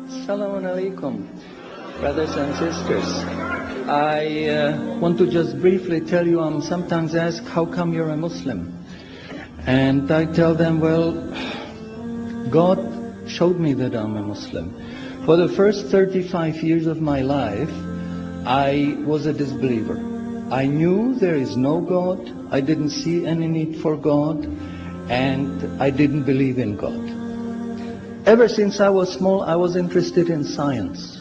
Assalamu alaikum, brothers and sisters. I want to just briefly tell you, I'm sometimes asked, how come you're a Muslim? And I tell them, well, God showed me that I'm a Muslim. For the first 35 years of my life, I was a disbeliever. I knew there is no God, I didn't see any need for God, and I didn't believe in God. Ever since I was small, I was interested in science.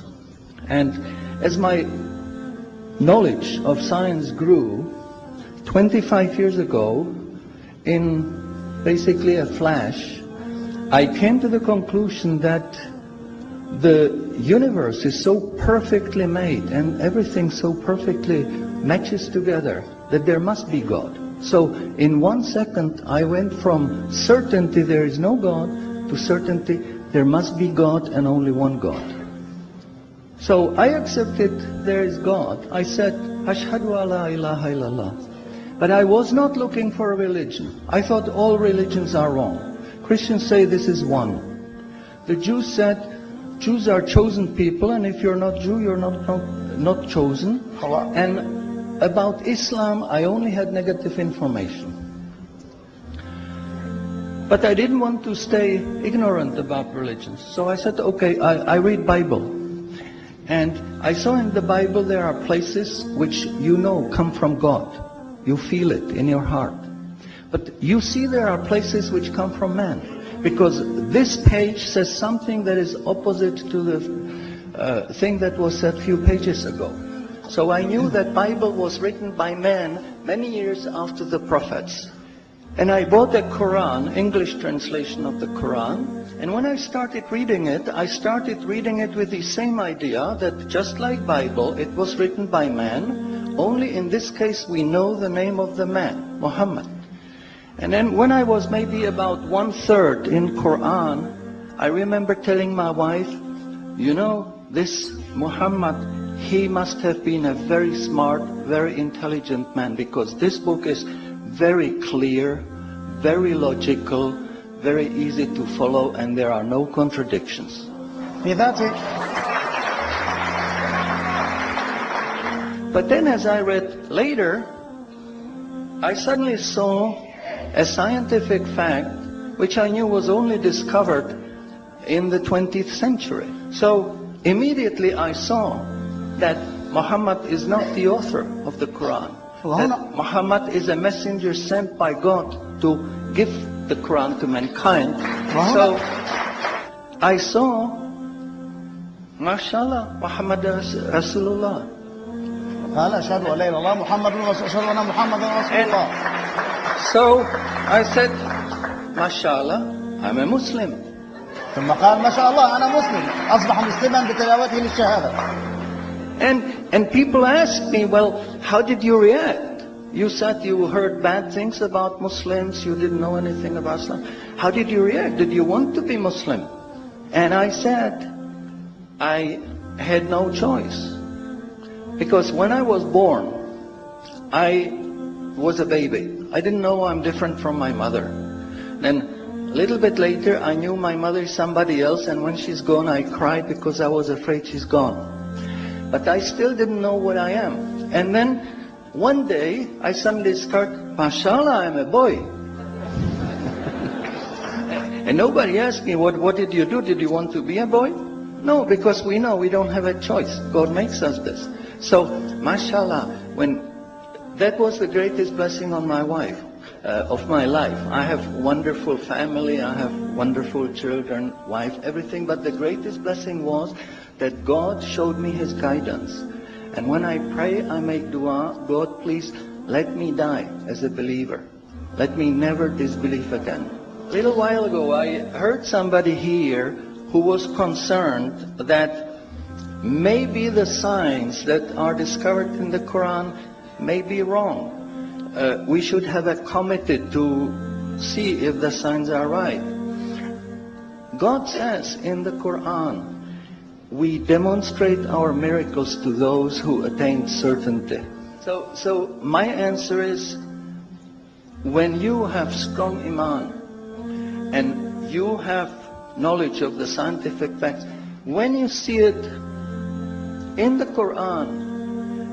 And as my knowledge of science grew, 25 years ago, in basically a flash, I came to the conclusion that the universe is so perfectly made and everything so perfectly matches together that there must be God. So in 1 second I went from certainty there is no God to certainty there must be God and only one God. So I accepted there is God. I said, Ashhadu alla ilaha illallah. But I was not looking for a religion. I thought all religions are wrong. Christians say this is one. The Jews said, Jews are chosen people, and if you're not Jew, you're not chosen. And about Islam, I only had negative information. But I didn't want to stay ignorant about religions. So I said, okay, I read Bible. And I saw in the Bible there are places which you know come from God. You feel it in your heart. But you see there are places which come from man. Because this page says something that is opposite to the thing that was said a few pages ago. So I knew that Bible was written by man many years after the prophets. And I bought a Quran, English translation of the Quran. And when I started reading it with the same idea that just like Bible, it was written by man. Only in this case we know the name of the man, Muhammad. And then when I was maybe about 1/3 in Quran, I remember telling my wife, you know, this Muhammad, he must have been a very smart, very intelligent man, because this book is very clear, very logical, very easy to follow, and there are no contradictions. But then as I read later, I suddenly saw a scientific fact which I knew was only discovered in the 20th century. So immediately I saw that Muhammad is not the author of the Quran. That Muhammad is a messenger sent by God to give the Quran to mankind. So I saw, MashaAllah, Muhammad Rasulullah. So I said, MashaAllah, I'm a Muslim. ثم قال ما شاء الله أنا مسلم أصبح مسلما بتلاوته للشهادة. And people ask me, well, how did you react? You said you heard bad things about Muslims, you didn't know anything about Islam. How did you react? Did you want to be Muslim? And I said, I had no choice. Because when I was born, I was a baby. I didn't know I'm different from my mother. Then a little bit later, I knew my mother is somebody else, and when she's gone, I cried because I was afraid she's gone. But I still didn't know what I am. And then one day, I suddenly start, MashaAllah, I'm a boy. And nobody asked me, what did you do? Did you want to be a boy? No, because we know we don't have a choice. God makes us this. So, MashaAllah, that was the greatest blessing on my wife, of my life. I have wonderful family, I have wonderful children, wife, everything. But the greatest blessing was that God showed me His guidance. And when I pray, I make dua, God, please let me die as a believer. Let me never disbelieve again. A little while ago, I heard somebody here who was concerned that maybe the signs that are discovered in the Quran may be wrong. We should have a committee to see if the signs are right. God says in the Quran, we demonstrate our miracles to those who attain certainty. So my answer is, when you have strong iman and you have knowledge of the scientific facts. When you see it in the Quran,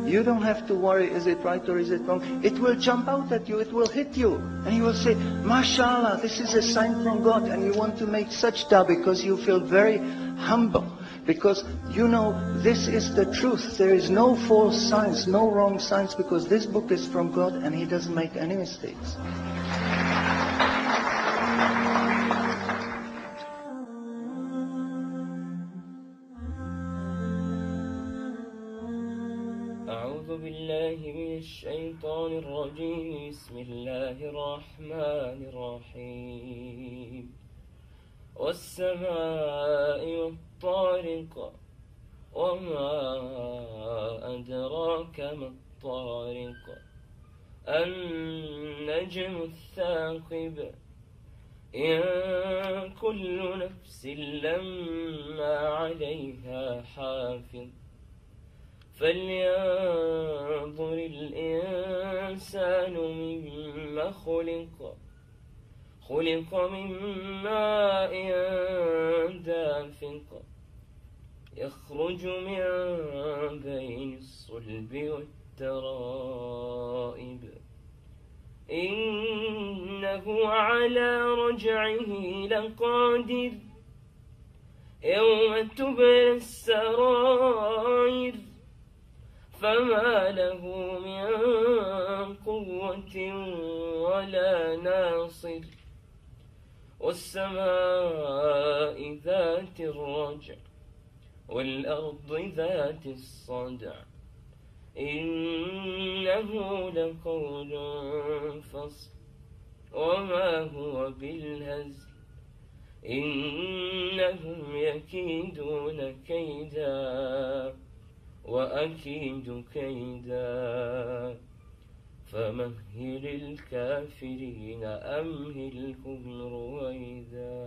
you don't have to worry, is it right or is it wrong? It will jump out at you, it will hit you. And you will say, MashaAllah, this is a sign from God. And you want to make sajda because you feel very humble. Because you know this is the truth. There is no false science, no wrong science, because this book is from God and He doesn't make any mistakes. أعوذ بالله من الشيطان الرجيم. بسم الله الرحمن الرحيم. والسماء والطارق وما أدراك ما الطارق النجم الثاقب إن كل نفس لما عليها حافظ فلينظر الإنسان مما خلق من ماء دافق يخرج من بين الصلب والترائب إنه على رجعه لقادر يوم تبلى السرائر فما له من قوة ولا ناصر والسماء ذات الرجع والأرض ذات الصدع إنه لقول فصل وما هو بالهزل إنهم يكيدون كيدا وأكيد كيدا فمهل الكافرين أمهلهم رويدا.